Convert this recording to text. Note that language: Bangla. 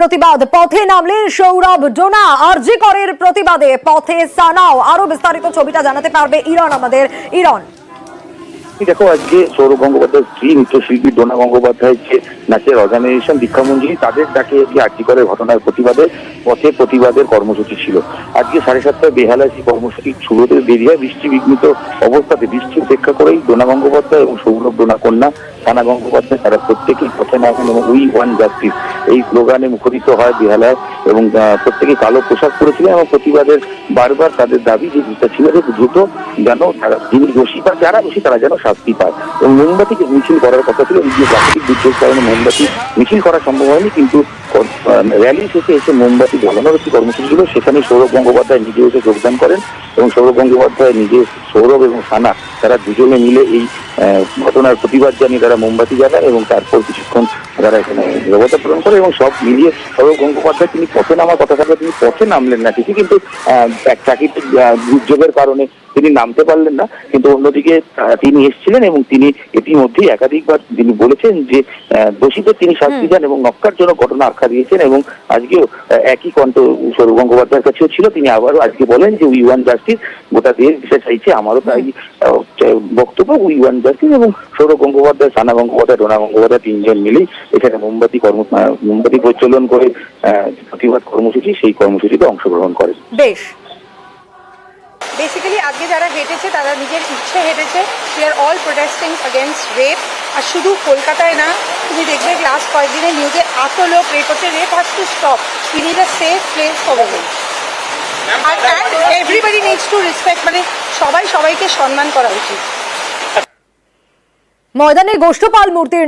প্রতিবাদ পথে নামলেন সৌরভ ডোনা। আরজি করের প্রতিবাদে পথে সানাও। আরো বিস্তারিত ছবিটা জানাতে পারবে ইরন আমাদের। ইরন, দেখো, আজকে সৌরভ গঙ্গোপাধ্যায়ের স্ত্রী নৃত্যশিল্পী ডোনা গঙ্গোপাধ্যায়ের যে নাচের অর্গানাইজেশন দীক্ষামঞ্জুরি, তাদের ডাকে আরজি করের ঘটনার প্রতিবাদে প্রতিবাদের কর্মসূচি ছিল। আজকে 7:30টায় বেহালায় সেই কর্মসূচি শুরু হতে দেরি হয়। বৃষ্টি বিঘ্নিত অবস্থাতে বৃষ্টি উপেক্ষা করেই ডোনা গঙ্গোপাধ্যায় এবং সৌরভ ডোনা কন্যা সানা গঙ্গোপাধ্যায় তারা প্রত্যেকেই পথে নামেন এবং উই ওয়ান জাস্টিস এই স্লোগানে মুখরিত হয় বেহালায়। এবং প্রত্যেকে কালো পোশাক পরেছিলেন এবং প্রতিবাদের বারবার তাদের দাবি যে ছেলেদের দ্রুত যেন তারা যিনি দোষী বা যারা দোষী তারা যেন শাস্তি পায়। এবং মোমবাতিকে মিছিল করার কথা ছিল। যে প্রাকৃতিক দুর্যোগ কারণে মোমবাতি মিছিল করা সম্ভব হয়নি, কিন্তু র্যালি শেষে এসে মোমবাতি জ্বালানোর একটি কর্মসূচি ছিল। সেখানে সৌরভ গঙ্গোপাধ্যায় নিজে এসে যোগদান করেন এবং সৌরভ গঙ্গোপাধ্যায় নিজে, সৌরভ এবং সানা তারা দুজনে মিলে এই ঘটনার প্রতিবাদ জানিয়ে তারা মোমবাতি জ্বালায় এবং তারপর কিছুক্ষণ তারা এখানে নীরবতা পালন করে। এবং সব মিলিয়ে সৌরভ গঙ্গোপাধ্যায় তিনি পথে নামার কথা থাকলে তিনি পথে নামলেন না ঠিকই, কিন্তু এক প্রাকৃতিক দুর্যোগের কারণে তিনি নামতে পারলেন না। কিন্তু অন্যদিকে তিনি এসেছিলেন এবং তিনি ইতিমধ্যেই একাধিকবার তিনি বলেছেন যে দোষীদের তিনি শাস্তি দেন এবং নক্কারজনক ঘটনা আখ্যা দিয়েছেন। এবং আজকেও একই কণ্ঠ সৌরভ গঙ্গোপাধ্যায়ের কাছেও ছিল। তিনি আবারও আজকে বলেন যে উই ওয়ান জাস্টিস, গোটা দেশ বিষয় চাইছে, আমারও তাই বক্তব্য উই ওয়ান জাস্টিস। এবং সৌরভ গঙ্গোপাধ্যায়, সানা গঙ্গোপাধ্যায়, ডোনা গঙ্গোপাধ্যায় তিনজন মিলেই এখানে মোমবাতি প্রজ্বলন করে প্রতিবাদ কর্মসূচি, সেই কর্মসূচিতে অংশগ্রহণ করেন। বেশ, বেসিক্যালি আজকে যারা হেঁটেছে তারা নিজের ইচ্ছে হেঁটেছে। We are all protesting against rape. আর শুধু কলকাতায় না, তুমি দেখবে লাস্ট কয়েকদিনের নিউজে এত লোক রেপ হচ্ছে। Rape has to stop. We need a safe place for women. আর এভরিবডি নিডস টু রেসপেক্ট, মানে সবাইকে সম্মান করা উচিত। ময়দানে গোষ্ঠপাল মূর্তির